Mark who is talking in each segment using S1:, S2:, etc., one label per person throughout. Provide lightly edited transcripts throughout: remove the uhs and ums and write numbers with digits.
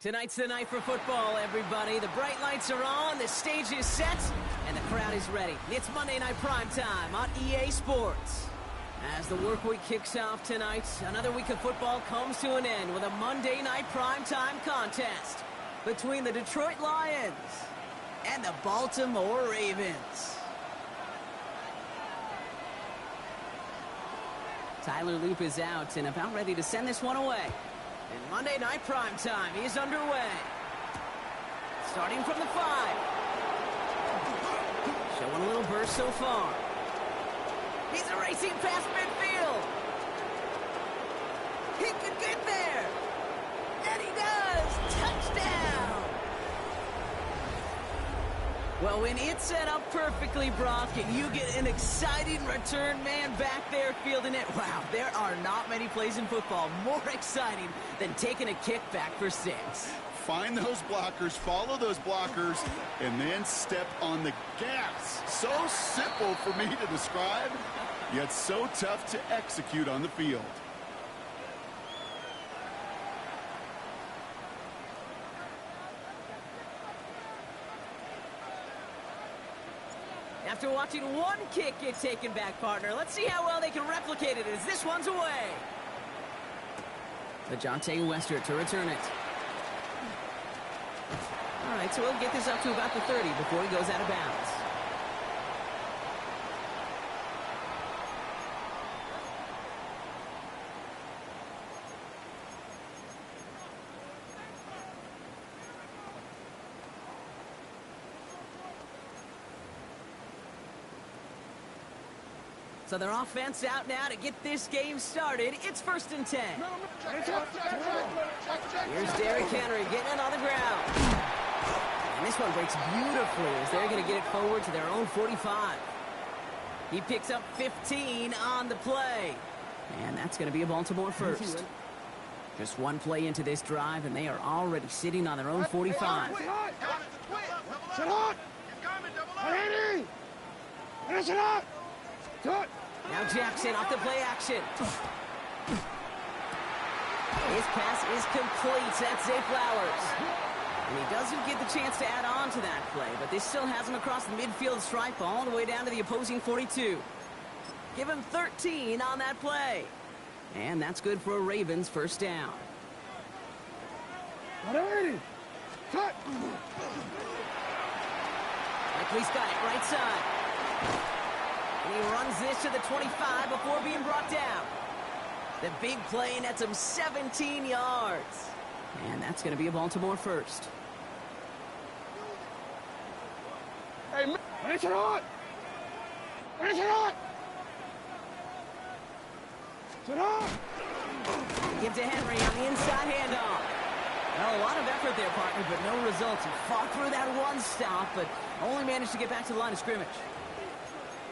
S1: Tonight's the night for football, everybody. The bright lights are on, the stage is set, and the crowd is ready. It's Monday Night Primetime on EA Sports. As the work week kicks off tonight, another week of football comes to an end with a Monday Night Primetime contest between the Detroit Lions and the Baltimore Ravens. Tyler Loop is out and about ready to send this one away. And Monday Night Primetime is underway. Starting from the 5. Showing a little burst so far. He's racing past midfield. He could get there. And he does. Touchdown. Well, when it's set up perfectly, Brock, and you get an exciting return man back there fielding it, wow, there are not many plays in football more exciting than taking a kick back for 6.
S2: Find those blockers, follow those blockers, and then step on the gas. So simple for me to describe, yet so tough to execute on the field.
S1: After watching one kick get taken back, partner, let's see how well they can replicate it as this one's away. LeJontay Wester to return it. All right, so we'll get this up to about the 30 before he goes out of bounds. So their offense out now to get this game started. It's 1st and 10. Here's Derrick Henry getting it on the ground. And this one breaks beautifully as they're going to get it forward to their own 45. He picks up 15 on the play. And that's going to be a Baltimore first. Just one play into this drive, and they are already sitting on their own 45.
S3: Sit on! Ready! Finish it up!
S1: Now Jackson off the play action. His pass is complete. That's Zay Flowers. And he doesn't get the chance to add on to that play, but this still has him across the midfield stripe all the way down to the opposing 42. Give him 13 on that play. And that's good for a Ravens first down.
S3: Ready! Cut!
S1: Likely's got it right side. And he runs this to the 25 before being brought down. The big play nets him 17 yards. And that's going to be a Baltimore first.
S3: Hey, finish it on! Finish it on! Sit on!
S1: Give to Henry on the inside handoff. Well, a lot of effort there, partner, but no results. He fought through that one stop, but only managed to get back to the line of scrimmage.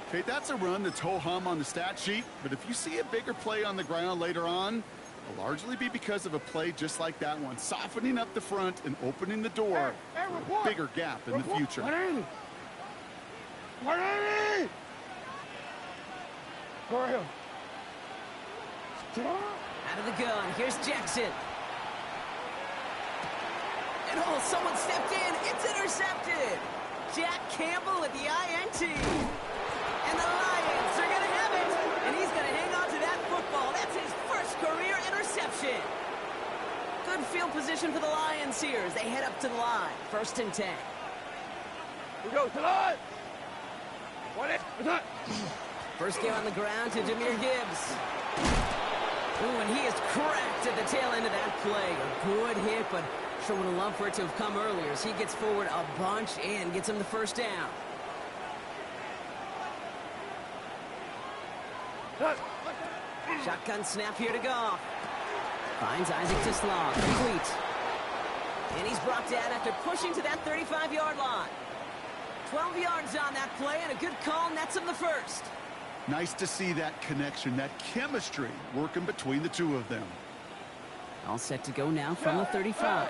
S2: Okay, that's a run that's ho-hum on the stat sheet, but if you see a bigger play on the ground later on, it'll largely be because of a play just like that one, softening up the front and opening the door for a bigger gap in the future.
S3: 180! Go ahead.
S1: Out of the gun, here's Jackson. And oh, someone stepped in. It's intercepted. Jack Campbell at the INT. And the Lions are going to have it. And he's going to hang on to that football. That's his first career interception. Good field position for the Lions here as they head up to the line. 1st and 10.
S3: We go to the line.
S1: First game on the ground to Jahmyr Gibbs. Ooh, and he is cracked at the tail end of that play. A good hit, but sure would have loved for it to have come earlier as he gets forward a bunch and gets him the first down. Shotgun snap here to Goff. Finds Isaac Tisslaw. Complete. And he's brought down after pushing to that 35-yard line. 12 yards on that play, and a good call nets him the first.
S2: Nice to see that connection, that chemistry working between the two of them.
S1: All set to go now from the 35.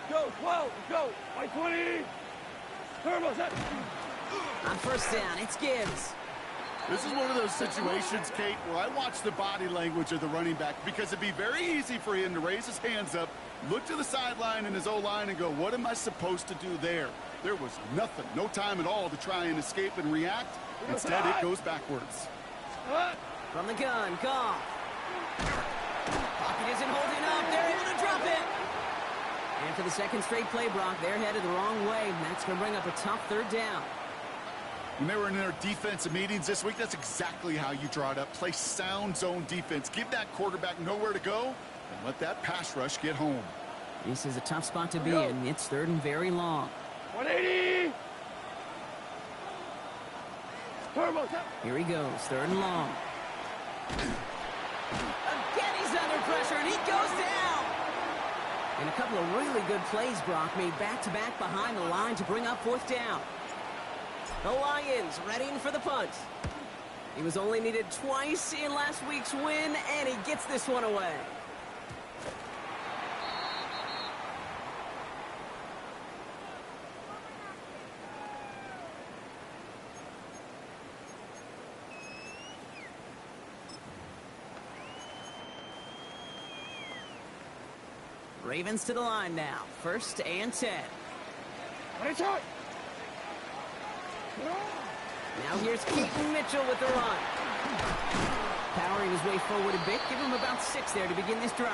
S3: Go, 12, go. By 20. Turbo set.
S1: On first down, it's Gibbs.
S2: This is one of those situations, Kate, where I watch the body language of the running back because it'd be very easy for him to raise his hands up, look to the sideline in his O-line and go, what am I supposed to do there? There was nothing, no time at all to try and escape and react. Instead, it goes backwards.
S1: From the gun, Goff. Pocket isn't holding up. They're able to drop it. And for the second straight play, Brock, they're headed the wrong way, and that's going to bring up a tough third down.
S2: When they were in their defensive meetings this week, that's exactly how you draw it up. Play sound zone defense. Give that quarterback nowhere to go, and let that pass rush get home.
S1: This is a tough spot to be in. It's third and very long.
S3: 180.
S1: Here he goes, third and long. Again, he's under pressure, and he goes down. And a couple of really good plays, Brock, made back-to-back behind the line to bring up fourth down. The Lions readying for the punt. He was only needed twice in last week's win, and he gets this one away. Ravens to the line now. First and 10. Now here's Keaton Mitchell with the run. Powering his way forward a bit. Give him about 6 there to begin this drive.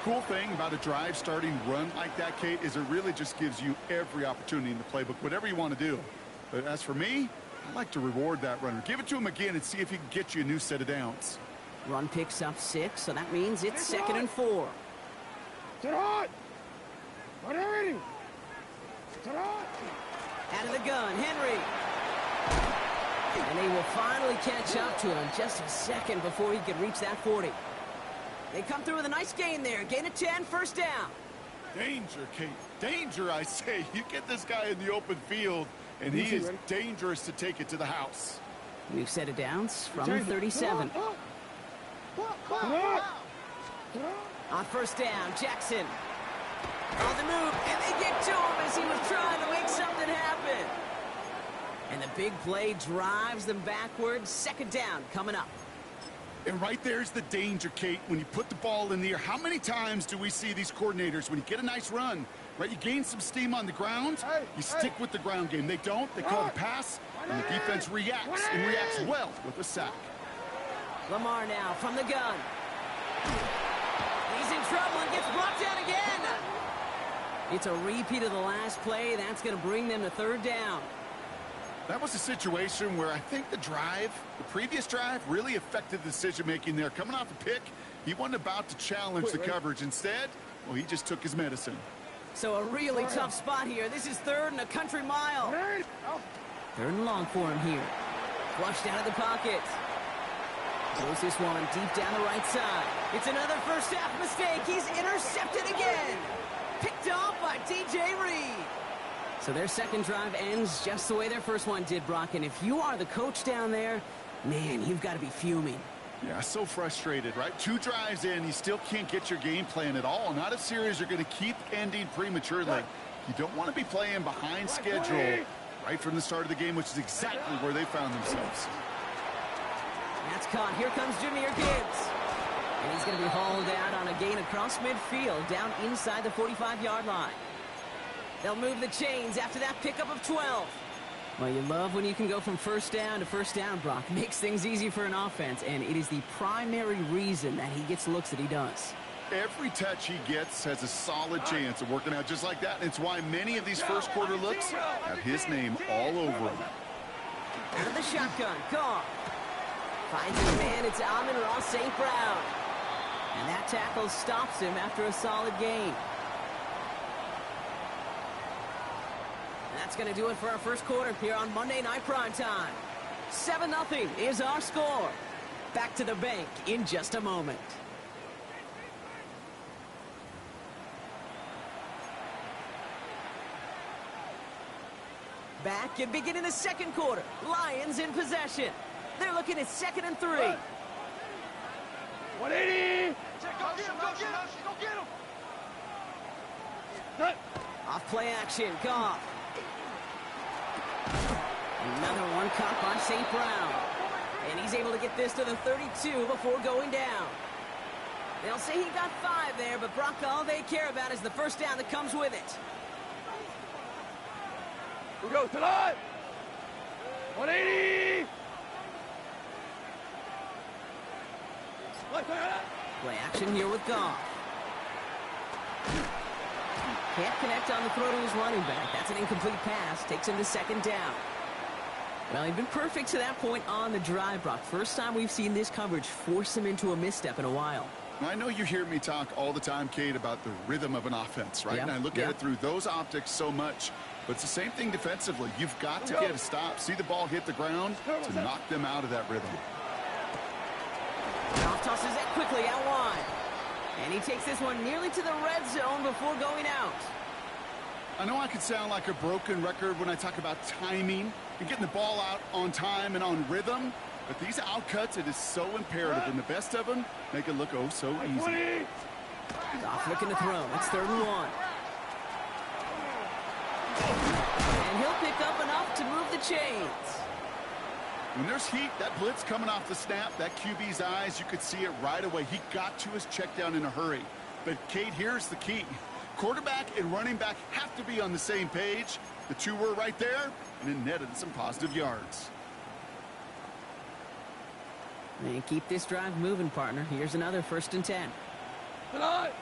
S2: Cool thing about a drive starting run like that, Kate, is it really just gives you every opportunity in the playbook, whatever you want to do. But as for me, I like to reward that runner. Give it to him again and see if he can get you a new set of downs.
S1: Run picks up 6, so that means it's second and 4.
S3: Sit hot. 180. Sit hot.
S1: Out of the gun, Henry. And they will finally catch up to him just a second before he could reach that 40. They come through with a nice gain there. Gain of 10, first down.
S2: Danger, Kate. Danger, I say. You get this guy in the open field, and he is dangerous to take it to the house.
S1: New set of downs from 37. On first down, Jackson. On the move, and they get to him as he was trying to make something happen. And the big play drives them backwards. Second down coming up.
S2: And right there's the danger, Kate, when you put the ball in the air. How many times do we see these coordinators, when you get a nice run, right, you gain some steam on the ground, you stick with the ground game. They don't. They call the pass, and the defense reacts, and reacts well with a sack.
S1: Lamar now from the gun. He's in trouble and gets brought down again. It's a repeat of the last play. That's going to bring them to third down.
S2: That was a situation where I think the previous drive, really affected the decision-making there. Coming off a pick, he wasn't about to challenge the coverage. Instead, well, he just took his medicine.
S1: So a really tough spot here. This is third and a country mile. Third and long for him here. Flushed out of the pocket. Throws this one deep down the right side. It's another first half mistake. He's intercepted again. Picked off by DJ Reed. So their second drive ends just the way their first one did, Brock. And if you are the coach down there, man, you've got to be fuming.
S2: Yeah, so frustrated, right? 2 drives in, you still can't get your game plan at all. Not a series you're going to keep ending prematurely. You don't want to be playing behind schedule right from the start of the game, which is exactly where they found themselves.
S1: That's caught. Here comes Jahmyr Gibbs. And he's going to be hauled out on a gain across midfield, down inside the 45-yard line. They'll move the chains after that pickup of 12. Well, you love when you can go from first down to first down, Brock. Makes things easy for an offense, and it is the primary reason that he gets the looks that he does.
S2: Every touch he gets has a solid chance of working out just like that. And it's why many of these first quarter looks have his name all over them.
S1: Out of the shotgun, Goff. Finds his man, it's Amon-Ra St. Brown. And that tackle stops him after a solid gain. And that's going to do it for our first quarter here on Monday Night Primetime. 7-0 is our score. Back to the bank in just a moment. Back and beginning the second quarter. Lions in possession. They're looking at 2nd and 3.
S3: 180.
S4: Go get him.
S1: Off play action, Goff. And Another one caught by St. Brown. And he's able to get this to the 32 before going down. They'll say he got 5 there, but Brock, all they care about is the first down that comes with it.
S3: We go tonight. 180.
S1: Play action here with Goff. Can't connect on the throw to his running back. That's an incomplete pass. Takes him to second down. Well, he's been perfect to that point on the drive, Brock. First time we've seen this coverage force him into a misstep in a while.
S2: I know you hear me talk all the time, Kate, about the rhythm of an offense, right?
S1: Yep.
S2: And I look at it through those optics so much. But it's the same thing defensively. You've got to get a stop, see the ball hit the ground to knock them out of that rhythm.
S1: Goff tosses it quickly out wide. And he takes this one nearly to the red zone before going out.
S2: I know I could sound like a broken record when I talk about timing and getting the ball out on time and on rhythm, but these outcuts, it is so imperative, and the best of them make it look oh so easy.
S1: Goff looking to throw. It's 3rd and 1. And he'll pick up enough to move the chains.
S2: When there's heat, that blitz coming off the snap, that QB's eyes, you could see it right away. He got to his check down in a hurry. But, Kate, here's the key. Quarterback and running back have to be on the same page. The two were right there, and it netted some positive yards.
S1: And keep this drive moving, partner. Here's another 1st and 10.
S3: Tonight.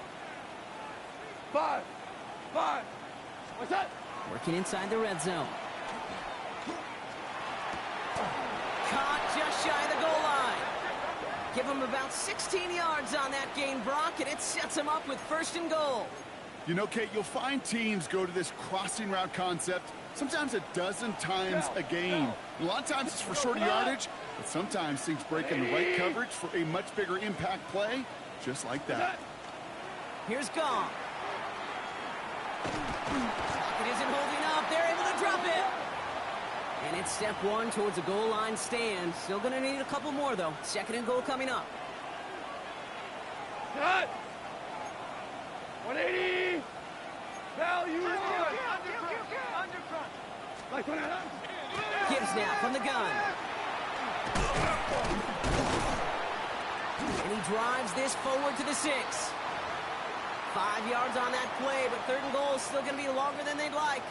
S3: 5. What's that?
S1: Working inside the red zone. Caught just shy of the goal line. Give him about 16 yards on that gain, Brock, and it sets him up with 1st and goal.
S2: You know, Kate, you'll find teams go to this crossing route concept sometimes a dozen times a game. A lot of times it's for shorter yardage, but sometimes things break in the right coverage for a much bigger impact play, just like that.
S1: Here's Goff. It isn't holding up. They're able to drop it. And it's step 1 towards a goal line stand. Still going to need a couple more, though. 2nd and goal coming up.
S3: Cut. 180. Value one.
S1: Gibbs now from the gun. And he drives this forward to the 6. 5 yards on that play, but 3rd and goal is still going to be longer than they'd like.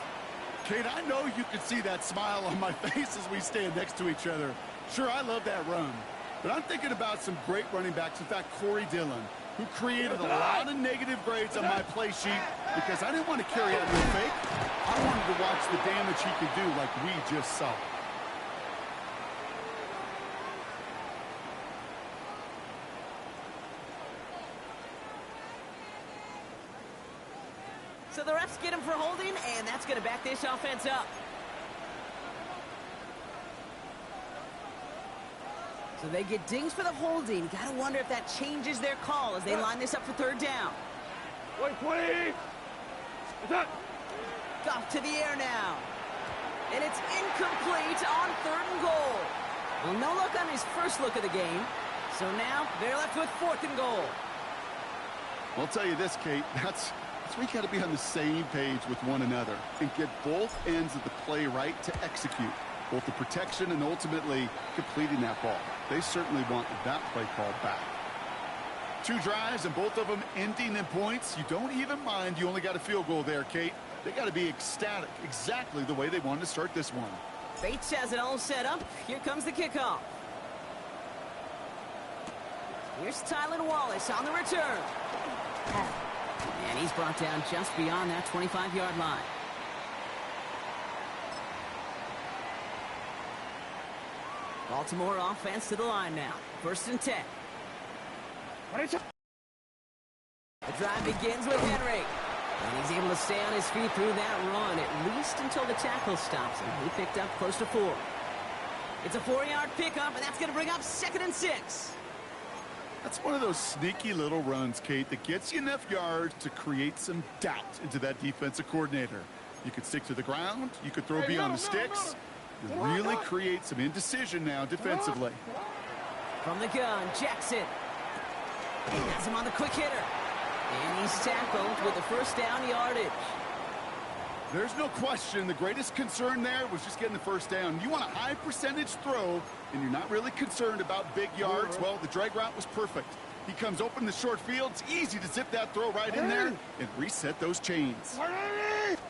S2: Kate, I know you can see that smile on my face as we stand next to each other. Sure, I love that run. But I'm thinking about some great running backs. In fact, Corey Dillon, who created a lot of negative grades on my play sheet because I didn't want to carry out no fake. I wanted to watch the damage he could do like we just saw.
S1: So the refs get him for holding, and that's going to back this offense up. So they get dings for the holding. Got to wonder if that changes their call as they line this up for 3rd down.
S3: 120.
S1: Goff to the air now. And it's incomplete on 3rd and goal. Well, no luck on his first look of the game. So now they're left with 4th and goal.
S2: I'll tell you this, Kate, that's we got to be on the same page with one another and get both ends of the play right to execute, both the protection and ultimately completing that ball. They certainly want that play called back. 2 drives and both of them ending in points. You don't even mind you only got a field goal there, Kate. They got to be ecstatic, exactly the way they wanted to start this one.
S1: Bates has it all set up. Here comes the kickoff. Here's Tylan Wallace on the return. And he's brought down just beyond that 25-yard line. Baltimore offense to the line now. 1st and 10. The drive begins with Henry. And he's able to stay on his feet through that run, at least until the tackle stops him. He picked up close to 4. It's a 4-yard pickup, and that's going to bring up 2nd and 6.
S2: That's one of those sneaky little runs, Kate, that gets you enough yards to create some doubt into that defensive coordinator. You could stick to the ground. You could throw beyond the sticks. You really create some indecision now defensively.
S1: From the gun, Jackson. He has him on the quick hitter. And he's tackled with the 1st down yardage.
S2: There's no question the greatest concern there was just getting the first down. You want a high percentage throw, and you're not really concerned about big yards. Well, the drag route was perfect. He comes open in the short field. It's easy to zip that throw right in there and reset those chains.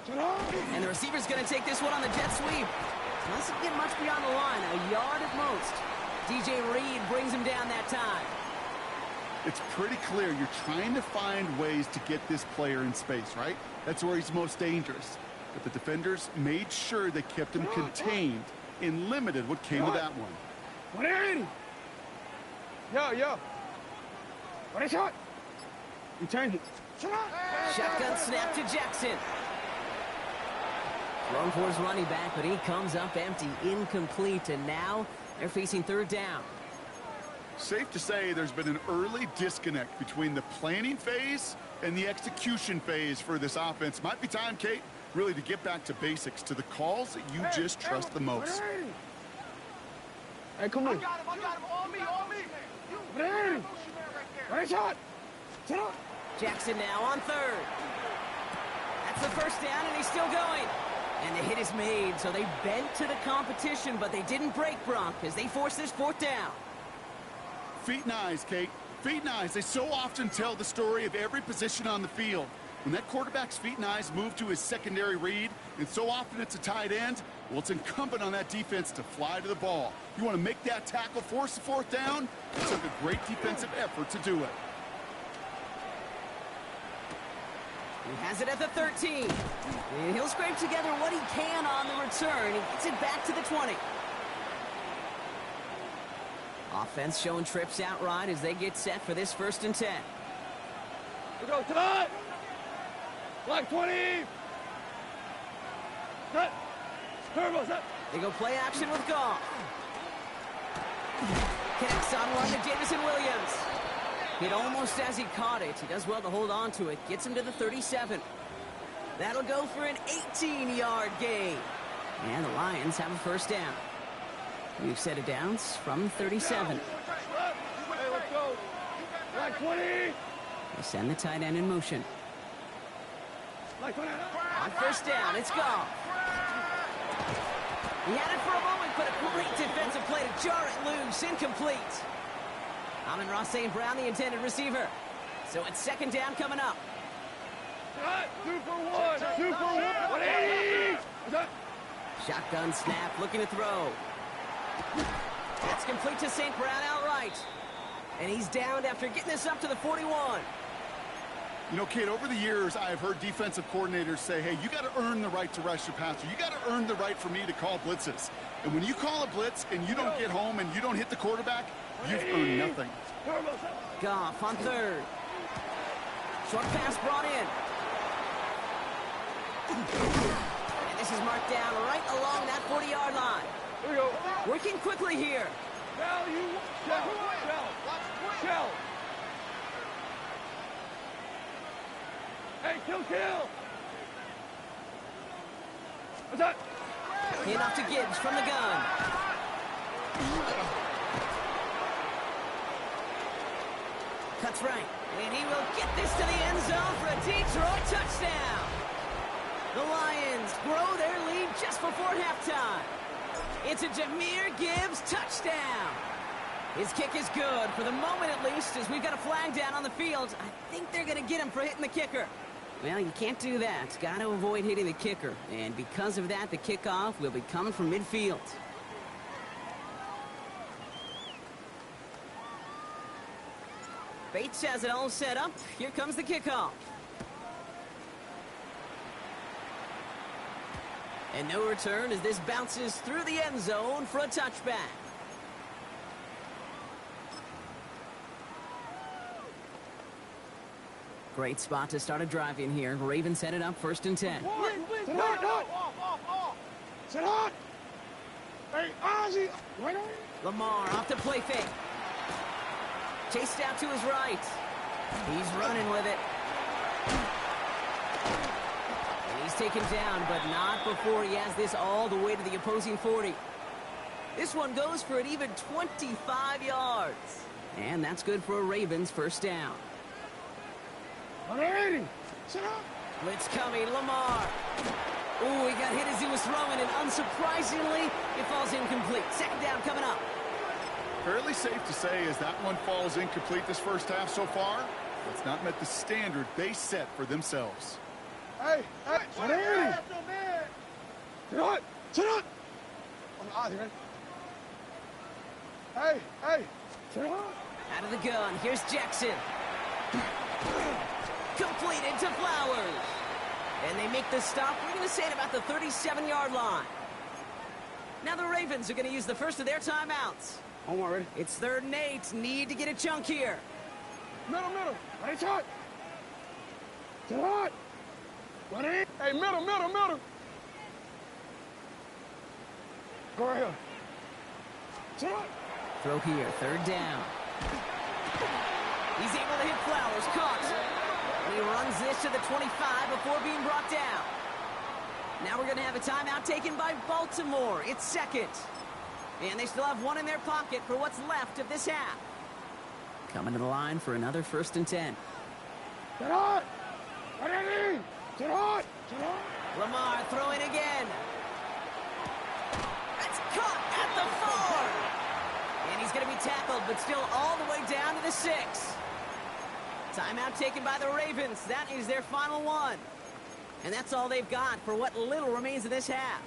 S1: And the receiver's going to take this one on the jet sweep. Doesn't get much beyond the line, a yard at most. DJ Reed brings him down that time.
S2: It's pretty clear you're trying to find ways to get this player in space, right? That's where he's most dangerous. But the defenders made sure they kept him contained and limited what came of that one.
S3: 180. Yo. What a shot. You change it.
S1: Shotgun snap to Jackson. Thrown for his running back, but he comes up empty, incomplete, and now they're facing third down.
S2: Safe to say there's been an early disconnect between the planning phase and the execution phase for this offense. Might be time, Kate, really to get back to basics, to the calls that you just trust the most.
S3: Hey, come on.
S4: I got him. On me.
S3: Right shot. Sit up.
S1: Jackson now on third. That's the first down, and he's still going. And the hit is made, so they bent to the competition, but they didn't break Bronk as they force this fourth down.
S2: Feet and eyes, Kate. Feet and eyes. They so often tell the story of every position on the field. When that quarterback's feet and eyes move to his secondary read, and so often it's a tight end, well, it's incumbent on that defense to fly to the ball. You want to make that tackle, force the fourth down? It took a great defensive effort to do it.
S1: He has it at the 13. And he'll scrape together what he can on the return. He gets it back to the 20. Offense showing trips outright as they get set for this 1st and 10.
S3: We go tonight. Black 20. Set. Turbo set.
S1: They go play action with Goff. Connects on one to Jameson Williams. Hit almost as he caught it. He does well to hold on to it. Gets him to the 37. That'll go for an 18-yard gain. And the Lions have a first down. We've set it down from 37.
S3: Hey, let's go. Black 20.
S1: They send the tight end in motion.
S3: Black 20.
S1: On first down, it's Goff. He had it for a moment, but a great defensive play to jar it loose. Incomplete. Amon-Ra St. Brown, the intended receiver. So it's 2nd down coming up.
S3: 2 for 1. 2 for 1. 180.
S1: Shotgun snap, looking to throw. That's complete to St. Brown outright. And he's downed after getting this up to the 41.
S2: You know, Kate, over the years, I've heard defensive coordinators say, hey, you got to earn the right to rush your passer. You got to earn the right for me to call blitzes. And when you call a blitz and you don't get home and you don't hit the quarterback, you've earned nothing.
S1: Goff on third. Short pass brought in. And this is marked down right along that 40-yard line.
S3: Here we go.
S1: Working quickly here.
S3: Shell. Hey, kill. What's that?
S1: Hand off to Gibbs from the gun. Cuts right. And he will get this to the end zone for a Detroit touchdown. The Lions grow their lead just before halftime. It's a Jahmyr Gibbs touchdown. His kick is good, for the moment at least, as we've got a flag down on the field. I think they're going to get him for hitting the kicker. Well, you can't do that. Got to avoid hitting the kicker. And because of that, the kickoff will be coming from midfield. Bates has it all set up. Here comes the kickoff. And no return as this bounces through the end zone for a touchback. Great spot to start a drive in here. Ravens set it up 1st and 10.
S3: Sit hot. Hey, Ozzy. Right on.
S1: Lamar off the play fake. Chased out to his right. He's running with it. And he's taken down, but not before he has this all the way to the opposing 40. This one goes for an even 25 yards. And that's good for a Ravens first down.
S3: 180. Sit up.
S1: Blitz coming, Lamar. Ooh, he got hit as he was throwing, and unsurprisingly, it falls incomplete. Second down coming up.
S2: Fairly safe to say as that one falls incomplete this first half so far. It's not met the standard they set for themselves.
S3: Hey, sit down. Sit down. On the odds, man. Hey, sit down.
S1: Out of the gun, here's Jackson. Completed to Flowers. And they make the stop, we're going to say, at about the 37-yard line. Now the Ravens are going to use the first of their timeouts.
S3: I'm ready.
S1: It's 3rd and 8. Need to get a chunk here.
S3: Middle. Ready, shot. Sit down. Ready. Hey, middle. Go right here. Sit down.
S1: Throw here, 3rd down. He's able to hit Flowers, caught. And he runs this to the 25 before being brought down. Now we're going to have a timeout taken by Baltimore. It's 2nd. And they still have one in their pocket for what's left of this half. Coming to the line for another 1st and 10.
S3: Sit down. Ready. Sit down.
S1: Lamar throwing again. That's caught at the 4. And he's going to be tackled, but still all the way down to the 6. Timeout taken by the Ravens. That is their final one. And that's all they've got for what little remains of this half.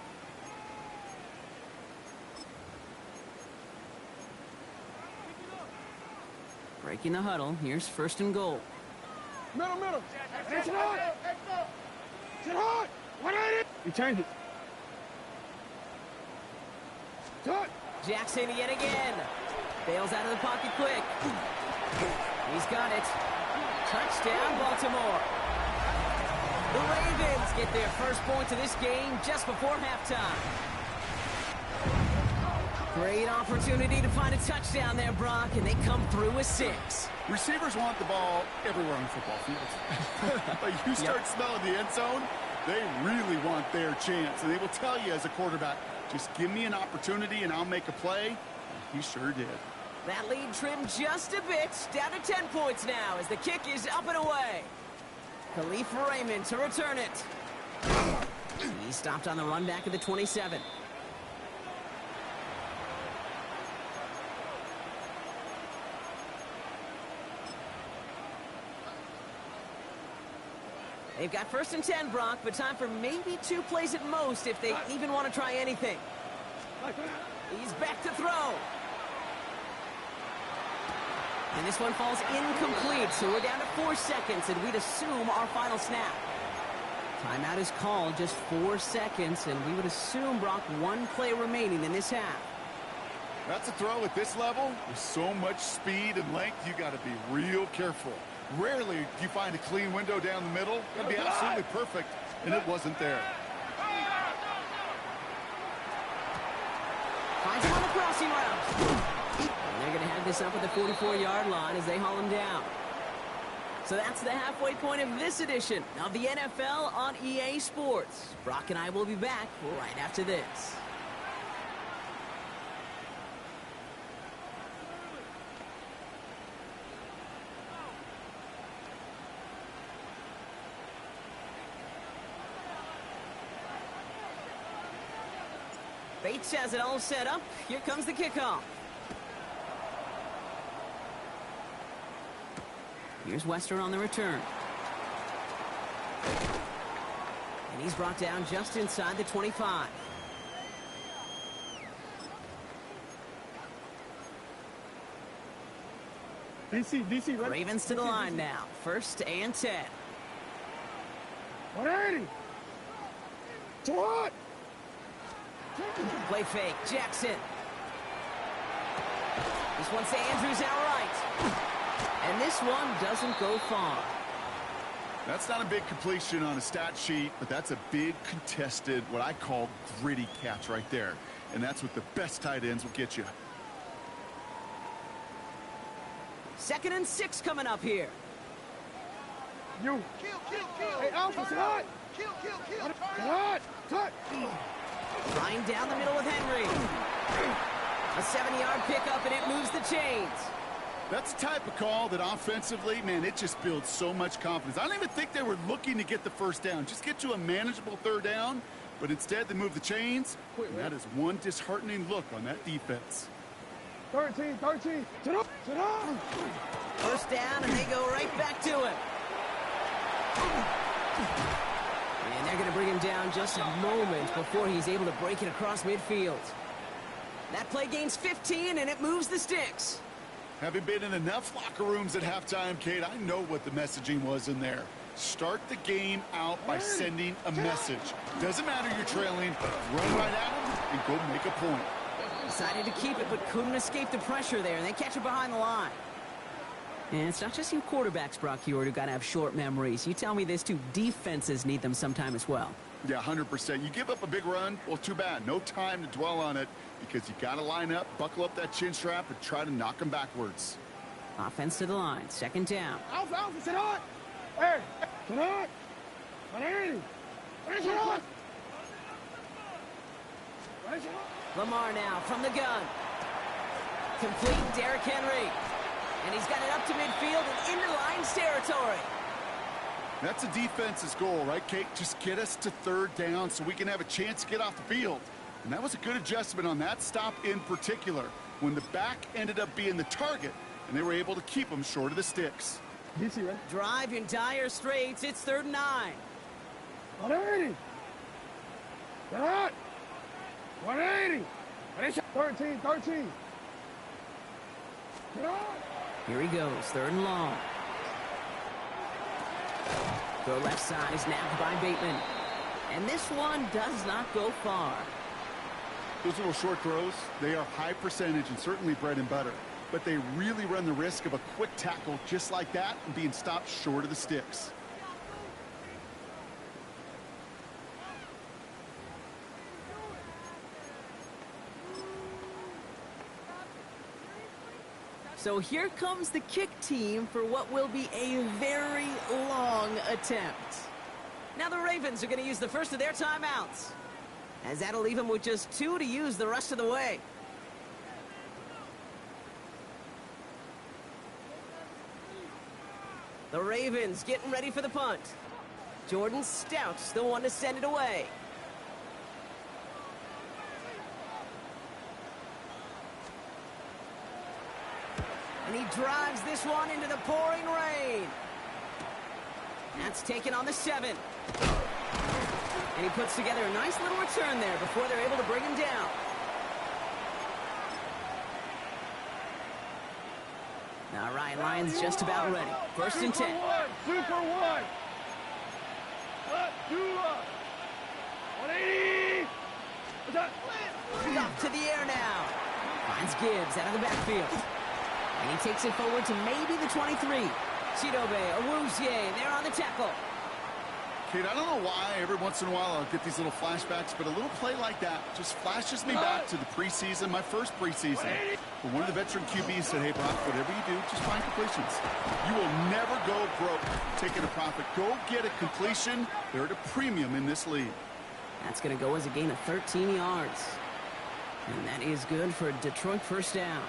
S1: Breaking the huddle. Here's 1st and goal.
S3: Middle. Hey, sit down. Sit down. 180. You change it. Shot.
S1: Jackson yet again. Bails out of the pocket quick. He's got it. Touchdown, Baltimore. The Ravens get their first points of this game just before halftime. Great opportunity to find a touchdown there, Brock, and they come through with 6.
S2: Receivers want the ball everywhere on the football field. But you start smelling the end zone, they really want their chance. And they will tell you as a quarterback, just give me an opportunity and I'll make a play. And he sure did.
S1: That lead trimmed just a bit. Down to 10 points now as the kick is up and away. Khalif Raymond to return it. He stopped on the run back at the 27. They've got 1st and 10, Brock, but time for maybe 2 plays at most if they even want to try anything. He's back to throw. And this one falls incomplete, so we're down to 4 seconds, and we'd assume our final snap. Timeout is called, just 4 seconds, and we would assume, Brock, 1 play remaining in this half.
S2: That's a throw at this level. With so much speed and length, you got to be real careful. Rarely do you find a clean window down the middle. It'd be absolutely perfect, and it wasn't there.
S1: Finds him on the crossing route. And they're going to have this up at the 44-yard line as they haul him down. So that's the halfway point of this edition of the NFL on EA Sports. Brock and I will be back right after this. Bates has it all set up. Here comes the kickoff. Here's Wester on the return. And he's brought down just inside the 25.
S3: DC, ready?
S1: Ravens to the line now. 1st and 10.
S3: 180. What?
S1: Play fake. Jackson. This one's to Andrews outright. And this one doesn't go far.
S2: That's not a big completion on a stat sheet, but that's a big contested, what I call gritty catch right there. And that's what the best tight ends will get you.
S1: 2nd and 6 coming up here.
S3: You.
S4: Kill.
S3: Hey, Alpha, sit hot.
S4: Kill.
S3: Hot. Cut.
S1: Flying down the middle with Henry. A 7-yard pickup, and it moves the chains.
S2: That's the type of call that offensively, man, it just builds so much confidence. I don't even think they were looking to get the first down. Just get to a manageable 3rd down. But instead, they move the chains, and that is one disheartening look on that defense.
S3: 13. Sit up.
S1: First down, and they go right back to him. And they're going to bring him down just a moment before he's able to break it across midfield. That play gains 15, and it moves the sticks.
S2: Having been in enough locker rooms at halftime, Kate, I know what the messaging was in there. Start the game out by sending a message. Doesn't matter you're trailing, run right at them and go make a point.
S1: Decided to keep it, but couldn't escape the pressure there, and they catch it behind the line. And it's not just you quarterbacks, Brock Huard, who got to have short memories. You tell me this too, defenses need them sometime as well.
S2: Yeah, 100%. You give up a big run, well, too bad. No time to dwell on it because you got to line up, buckle up that chin strap, and try to knock them backwards.
S1: Offense to the line, second down.
S3: Alpha, sit on. Hey, sit on. 180. Sit on.
S1: Lamar now from the gun. Complete Derrick Henry. And he's got it up to midfield and into Lions territory.
S2: That's a defense's goal, right, Kate? Just get us to third down so we can have a chance to get off the field. And that was a good adjustment on that stop in particular, when the back ended up being the target, and they were able to keep them short of the sticks.
S3: DC, right?
S1: Drive in dire straits. It's 3rd and 9.
S3: 180. Sit on. 180. 13. Sit on.
S1: Here he goes, 3rd and long. Throw left side is nabbed by Bateman. And this one does not go far.
S2: Those little short throws, they are high percentage and certainly bread and butter. But they really run the risk of a quick tackle just like that and being stopped short of the sticks.
S1: So here comes the kick team for what will be a very long attempt. Now the Ravens are going to use the first of their timeouts, as that'll leave them with just 2 to use the rest of the way. The Ravens getting ready for the punt. Jordan Stout's the one to send it away. And he drives this one into the pouring rain. That's taken on the 7. And he puts together a nice little return there before they're able to bring him down. All right, Lions just about ready. 1st and 10.
S3: Super one. Let's do it. 180.
S1: Up to the air now. Finds Gibbs out of the backfield. And he takes it forward to maybe the 23. Chidobe Awuzie there on the tackle.
S2: Kate, I don't know why every once in a while I'll get these little flashbacks, but a little play like that just flashes me back to the preseason, my first preseason. But one of the veteran QBs said, hey, Brock, whatever you do, just find completions. You will never go broke taking a profit. Go get a completion. They're at a premium in this league.
S1: That's going to go as a gain of 13 yards. And that is good for a Detroit first down.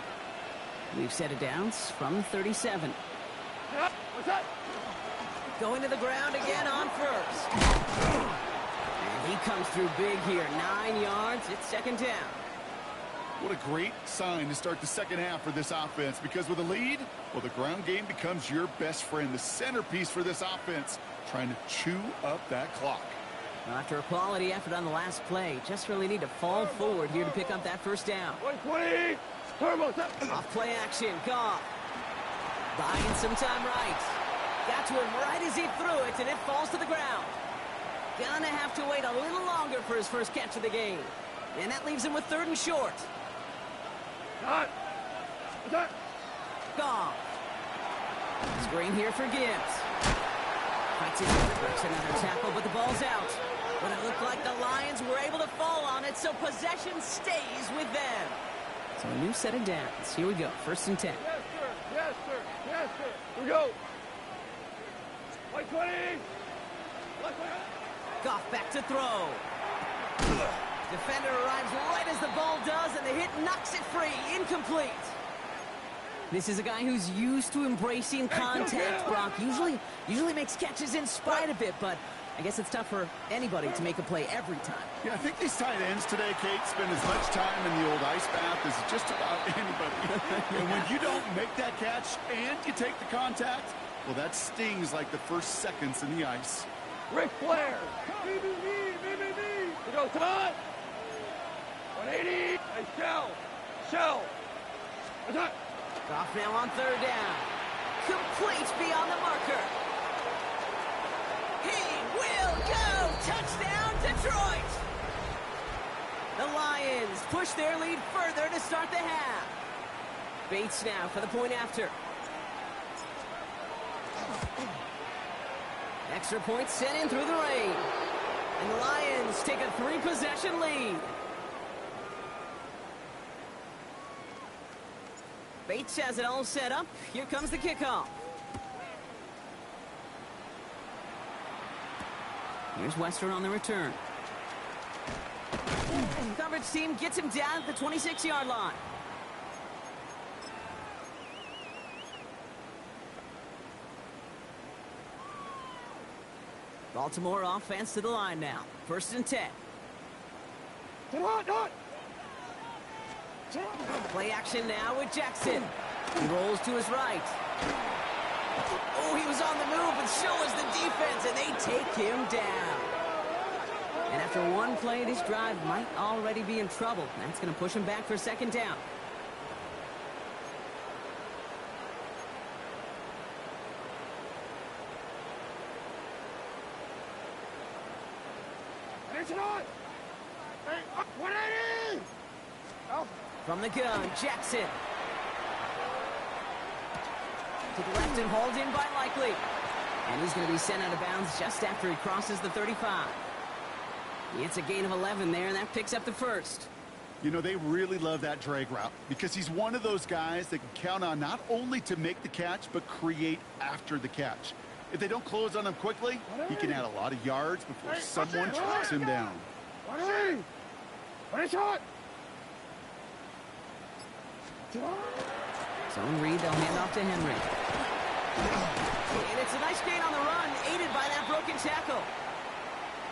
S1: We've set it down from the 37.
S3: What's that?
S1: Going to the ground again on first. And he comes through big here. 9 yards. It's 2nd down.
S2: What a great sign to start the second half for this offense, because with a lead, well, the ground game becomes your best friend, the centerpiece for this offense, trying to chew up that clock.
S1: After a quality effort on the last play, just really need to fall forward here to pick up that first down.
S3: 120.
S1: Off play action, Goff. Buying some time right. Got to him right as he threw it, and it falls to the ground. Gonna have to wait a little longer for his first catch of the game. And that leaves him with 3rd and short. Goff. Screen here for Gibbs. Fights his way, breaks another tackle, but the ball's out. But it looked like the Lions were able to fall on it, so possession stays with them. So a new set of downs. Here we go. 1st and 10.
S3: Yes, sir. Yes, sir. Yes, sir. Here we go. 120.
S1: Goff back to throw. Defender arrives right as the ball does, and the hit knocks it free. Incomplete. This is a guy who's used to embracing contact, Brock. Usually makes catches in spite of it, but I guess it's tough for anybody to make a play every time.
S2: Yeah, I think these tight ends today, Kate, spend as much time in the old ice bath as just about anybody. And when you don't make that catch and you take the contact, well, that stings like the first seconds in the ice.
S3: Ric Flair. Me. He goes, come on. 180. Hey, Shell. Attack.
S1: Off now on third down. Complete beyond the marker. He will go! Touchdown, Detroit! The Lions push their lead further to start the half. Bates now for the point after. Extra point sent in through the rain. And the Lions take a 3-possession lead. Bates has it all set up. Here comes the kickoff. Here's Western on the return. Coverage team gets him down at the 26-yard line. Baltimore offense to the line now. 1st and 10. Play action now with Jackson. He rolls to his right. Oh, he was on the move, but so is the defense, and they take him down. And after one play, this drive might already be in trouble. That's going to push him back for 2nd down.
S3: It's on. Hey, 180.
S1: From the gun, Jackson. To the left and hauled in by Likely. And he's going to be sent out of bounds just after he crosses the 35. It's a gain of 11 there, and that picks up the 1st.
S2: You know, they really love that drag route because he's one of those guys that can count on not only to make the catch, but create after the catch. If they don't close on him quickly, he can add a lot of yards before someone tracks him down.
S3: 180. What a shot.
S1: Zone read, they'll hand off to Henry. And it's a nice gain on the run, aided by that broken tackle.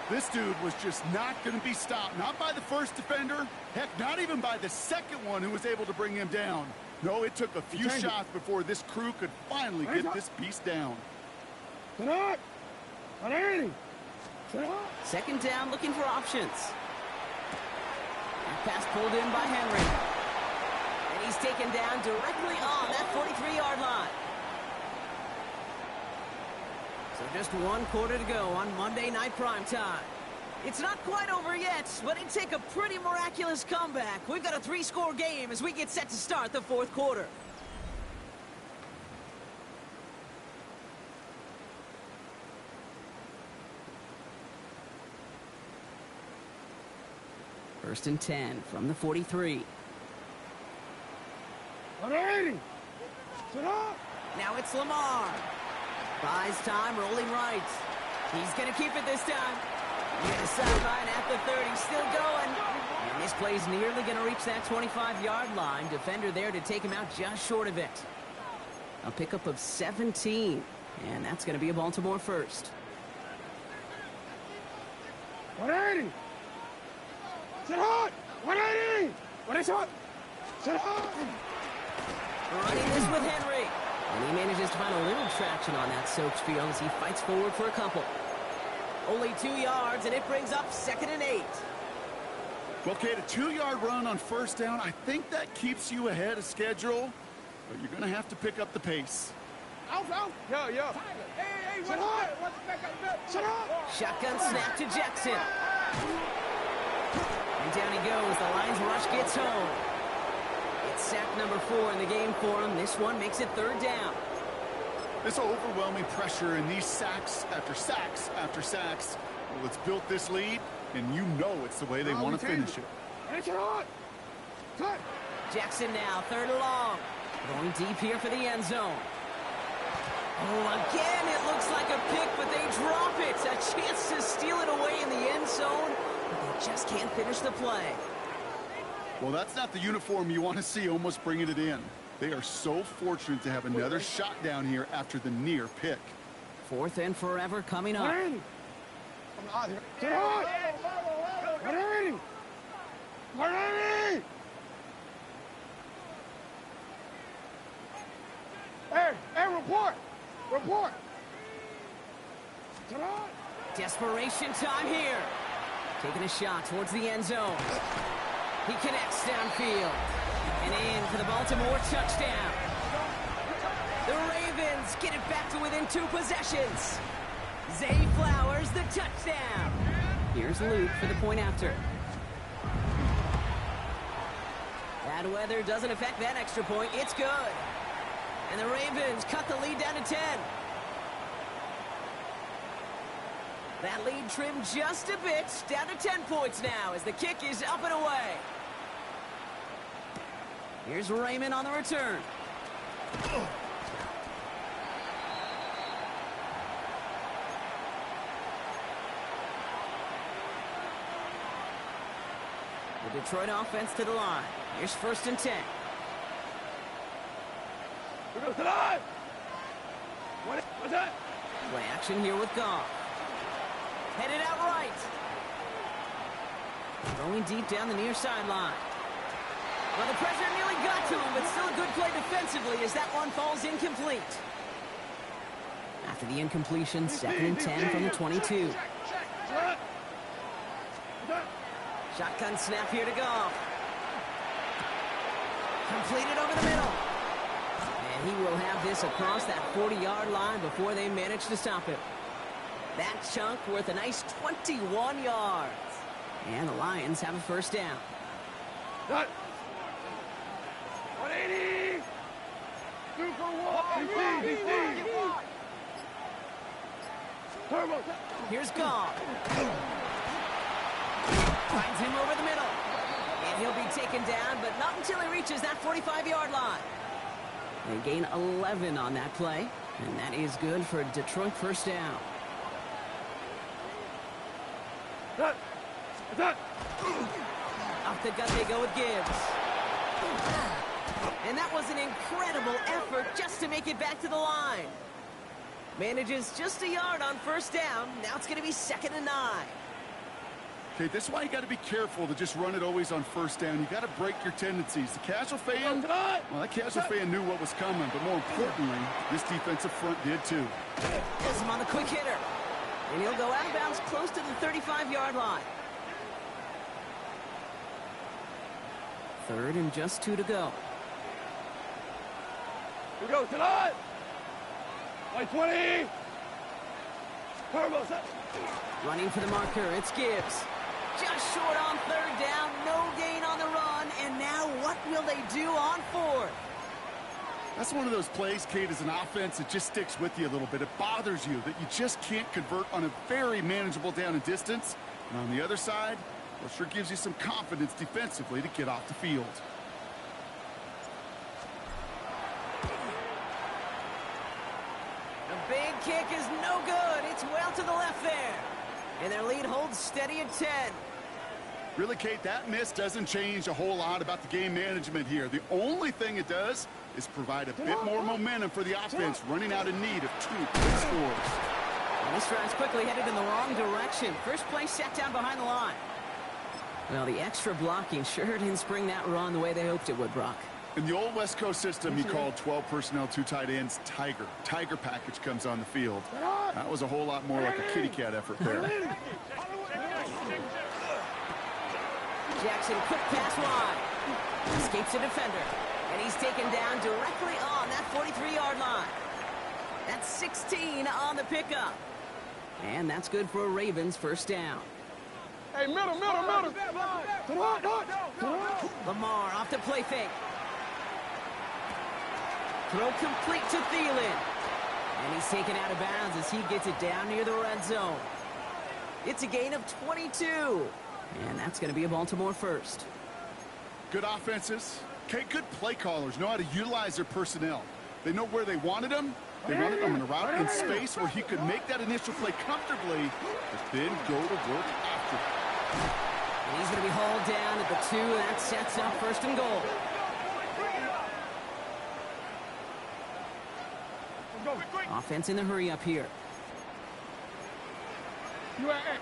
S2: This dude was just not going to be stopped. Not by the first defender. Heck, not even by the second one who was able to bring him down. No, it took a few shots before this crew could finally get this beast down.
S3: 180.
S1: 2nd down, looking for options. That pass pulled in by Henry. And he's taken down directly on that 43-yard line. So just 1 quarter to go on Monday Night Primetime. It's not quite over yet, but it'd take a pretty miraculous comeback. We've got a 3-score game as we get set to start the 4th quarter. First and 10 from the 43.
S3: 180.
S1: Now it's Lamar. Buys time, rolling right. He's going to keep it this time. Near the sideline at the 30, still going. And this play's nearly going to reach that 25-yard line. Defender there to take him out just short of it. A pickup of 17. And that's going to be a Baltimore 1st.
S3: 180. Sit hot. 180. What is hot? Sit hot.
S1: Running this with Henry. And he manages to find a little traction on that soaked field as he fights forward for a couple. Only 2 yards, and it brings up 2nd and 8.
S2: Well, Kate, a 2-yard run on 1st down, I think that keeps you ahead of schedule, but you're going to have to pick up the pace.
S3: Out. Yo. Hey, what on? Shut up.
S1: Shotgun snap to Jackson. And down he goes. The Lions rush gets home. It's sack number 4 in the game for him. This one makes it 3rd down.
S2: This overwhelming pressure and these sacks after sacks after sacks, well, it's built this lead, and you know it's the way they want to finish it.
S1: Jackson now, 3rd and long. Going deep here for the end zone. Oh, again, it looks like a pick, but they drop it. A chance to steal it away in the end zone, but they just can't finish the play.
S2: Well, that's not the uniform you want to see almost bringing it in. They are so fortunate to have another shot down here after the near pick.
S1: 4th and forever coming up.
S3: Sit hard! 180! 180! Hey, report! Report! Sit hard!
S1: Desperation time here. Taking a shot towards the end zone. He connects downfield. And in for the Baltimore touchdown. The Ravens get it back to within 2 possessions. Zay Flowers, the touchdown. Here's Luke for the point after. Bad weather doesn't affect that extra point. It's good. And the Ravens cut the lead down to 10. That lead trimmed just a bit, down to 10 points now as the kick is up and away. Here's Raymond on the return. The Detroit offense to the line. Here's 1st and 10.
S3: Here goes the line! What's that?
S1: Play action here with Goff. Headed out right. Throwing deep down the near sideline. Well, the pressure nearly got to him, but still a good play defensively as that one falls incomplete. After the incompletion, 2nd and 10 from the 22. Shotgun snap here to Goff. Completed over the middle. And he will have this across that 40-yard line before they manage to stop it. That chunk worth a nice 21 yards. And the Lions have a 1st down.
S3: Done. 180! 2 for 1! Turbo!
S1: Here's Goff. Finds him over the middle. And he'll be taken down, but not until he reaches that 45-yard line. They gain 11 on that play, and that is good for a Detroit 1st down.
S3: Done. Done.
S1: Off the gut they go with Gibbs. And that was an incredible effort just to make it back to the line. Manages just a yard on 1st down. Now it's going to be 2nd and 9.
S2: Okay, that's why you got to be careful to just run it always on 1st down. You got to break your tendencies. The casual fan, well, that casual fan knew what was coming, but more importantly, this defensive front did too.
S1: Has him on the quick hitter. And he'll go out of bounds close to the 35-yard line. 3rd and just 2 to go.
S3: Here goes to line! 20! Turbo set!
S1: Running for the marker, it's Gibbs. Just short on 3rd down, no gain on the run, and now what will they do on 4th?
S2: That's one of those plays, Kate, as an offense, it just sticks with you a little bit. It bothers you that you just can't convert on a very manageable down and distance. And on the other side, well, sure gives you some confidence defensively to get off the field.
S1: The big kick is no good. It's well to the left there. And their lead holds steady at 10.
S2: Really, Kate, that miss doesn't change a whole lot about the game management here. The only thing it does is provide a bit more momentum for the offense, running out in need of 2 quick scores.
S1: And this drive's quickly headed in the wrong direction. First play set down behind the line. Well, the extra blocking sure didn't spring that run the way they hoped it would, Brock.
S2: In the old West Coast system, you called 12 personnel, 2 tight ends, Tiger. Tiger package comes on the field. That was a whole lot more like a kitty cat effort there.
S1: Jackson, quick pass wide. Escapes a defender. And he's taken down directly on that 43-yard line. That's 16 on the pickup. And that's good for a Ravens 1st down.
S3: Hey, middle.
S1: Lamar off the play fake. Throw complete to Thielen. And he's taken out of bounds as he gets it down near the red zone. It's a gain of 22. And that's going to be a Baltimore 1st.
S2: Good offenses. Okay, good play callers know how to utilize their personnel. They know where they wanted them. They wanted them in a route in space where he could make that initial play comfortably, but then go to work after.
S1: And he's going to be hauled down at the 2, and that sets up 1st and goal. Offense in the hurry up here.
S3: You at X.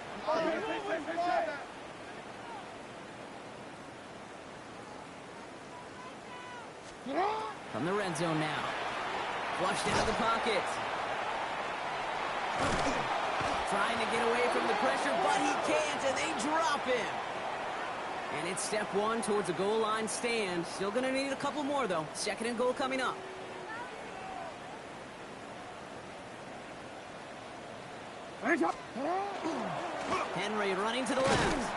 S1: From the red zone now. Flushed into the pocket. Trying to get away from the pressure, but he can't, and they drop him. And it's step one towards a goal line stand. Still going to need a couple more, though. Second and goal coming up. Henry running to the left.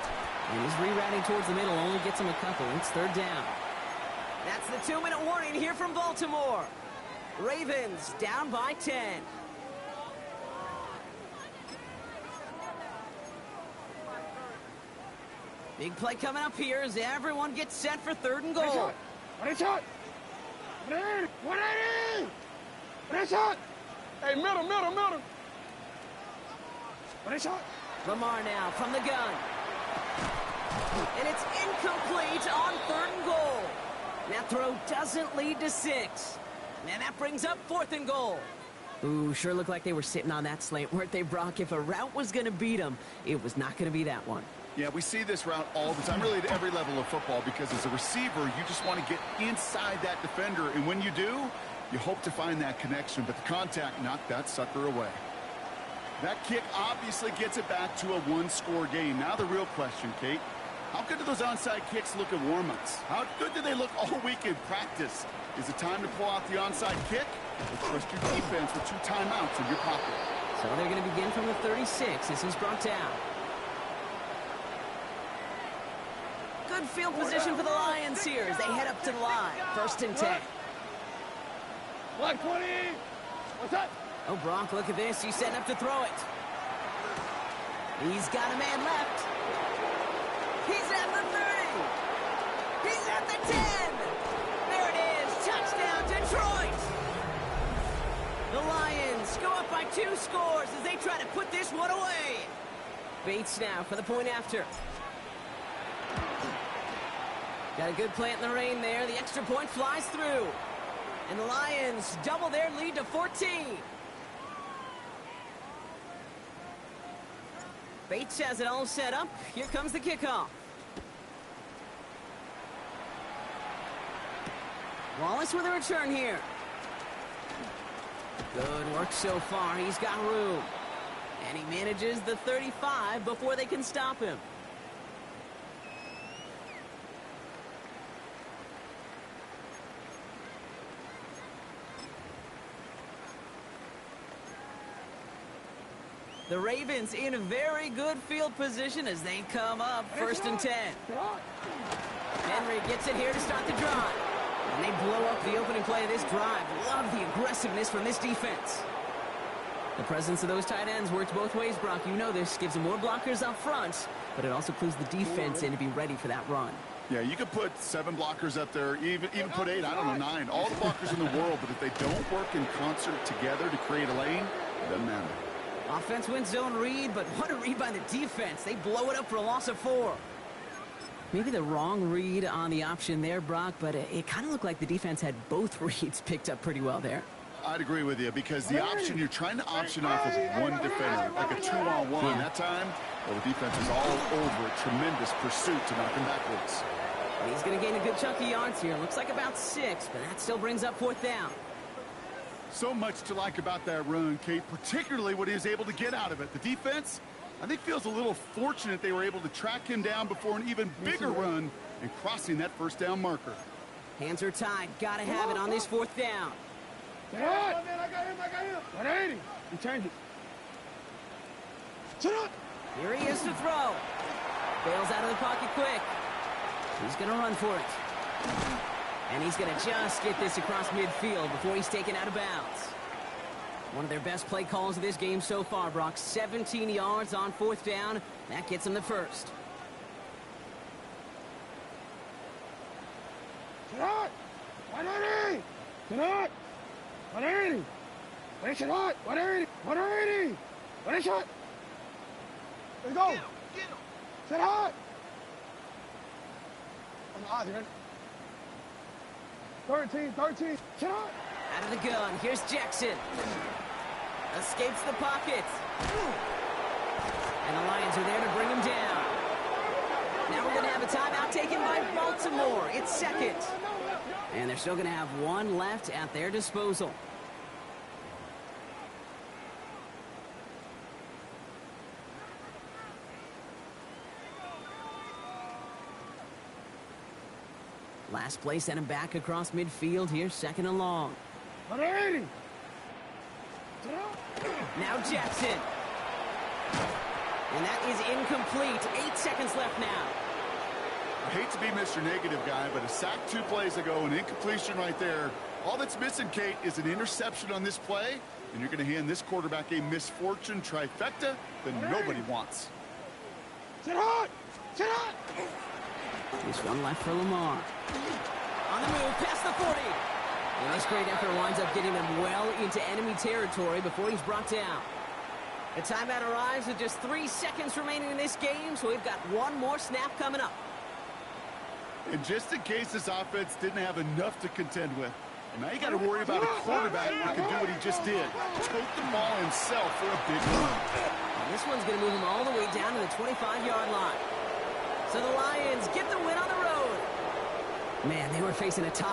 S1: And he's rerouting towards the middle. Only gets him a couple. It's third down. That's the 2-minute warning here from Baltimore. Ravens down by 10. Big play coming up here as everyone gets set for third and goal.
S3: What a shot! 180! What a shot! Hey, middle! What a shot!
S1: Lamar now from the gun. And it's incomplete on third and goal. That throw doesn't lead to 6. And that brings up fourth and goal. Ooh, sure looked like they were sitting on that slant, weren't they, Brock? If a route was going to beat them, it was not going to be that one.
S2: Yeah, we see this route all the time, really at every level of football, because as a receiver, you just want to get inside that defender, and when you do, you hope to find that connection, but the contact knocked that sucker away. That kick obviously gets it back to a one-score game. Now the real question, Kate, how good do those onside kicks look at warm-ups? How good do they look all week in practice? Is it time to pull out the onside kick? Or trust your defense with 2 timeouts in your pocket?
S1: So they're going to begin from the 36 as he's brought down. Good field position for the Lions here as they head up to the line. First and 10.
S3: 120! What's that?
S1: Oh, Brock, look at this. He's setting up to throw it. He's got a man left. He's at the 30. He's at the 10. There it is. Touchdown, Detroit. The Lions go up by 2 scores as they try to put this one away. Bates now for the point after. Got a good plant in the rain there. The extra point flies through. And the Lions double their lead to 14. Bates has it all set up. Here comes the kickoff. Wallace with a return here. Good work so far. He's got room. And he manages the 35 before they can stop him. The Ravens in a very good field position as they come up first and 10. Henry gets it here to start the drive. And they blow up the opening play of this drive. Love the aggressiveness from this defense. The presence of those tight ends works both ways, Brock. You know this. Gives them more blockers up front, but it also clues the defense in to be ready for that run.
S2: Yeah, you could put 7 blockers up there, even put 8, I don't know, 9. All the blockers in the world, but if they don't work in concert together to create a lane, it doesn't matter.
S1: Offense wins zone read, but what a read by the defense. They blow it up for a loss of 4. Maybe the wrong read on the option there, Brock, but it kind of looked like the defense had both reads picked up pretty well there.
S2: I'd agree with you, because the option, you're trying to option off of one defender, like a 2-on-1.
S1: Yeah.
S2: That time, well, the defense is all over it. Tremendous pursuit to knock him backwards.
S1: And he's going to gain a good chunk of yards here. Looks like about 6, but that still brings up 4th down.
S2: So much to like about that run, Kate, particularly what he was able to get out of it. The defense, I think, feels a little fortunate they were able to track him down before an even bigger run and crossing that first down marker.
S1: Hands are tied. Got to have it on this 4th down.
S3: Sit up! I got him! 180! You change it. Sit up!
S1: Here he is to throw. Bails out of the pocket quick. He's going to run for it. And he's going to just get this across midfield before he's taken out of bounds. One of their best play calls of this game so far, Brock. 17 yards on 4th down. That gets him the first.
S3: Sit up! 180! Sit up! 180! What shot? 180! 180! What shot? Let's go!
S4: Get him!
S3: Sit hot! On the odds, ready? 13! Sit hot!
S1: Out of the gun. Here's Jackson. Escapes the pocket. And the Lions are there to bring him down. Now we're going to have a timeout taken by Baltimore. It's second. And they're still going to have one left at their disposal. Last play sent him back across midfield here, second and long. Now Jackson. And that is incomplete. 8 seconds left now.
S2: I hate to be Mr. Negative guy, but a sack 2 plays ago, an incompletion right there. All that's missing, Kate, is an interception on this play, and you're going to hand this quarterback a misfortune trifecta that nobody wants.
S3: Sit hot! Sit hot!
S1: Just one left for Lamar. On the move, past the 40. And this great effort winds up getting them well into enemy territory before he's brought down. The timeout arrives with just 3 seconds remaining in this game, so we've got one more snap coming up.
S2: And just in case this offense didn't have enough to contend with, and now you got to worry about a quarterback who can do what he just did. Tote the ball himself for a big run.
S1: And this one's going to move him all the way down to the 25-yard line. So the Lions get the win on the road. Man, they were facing a tough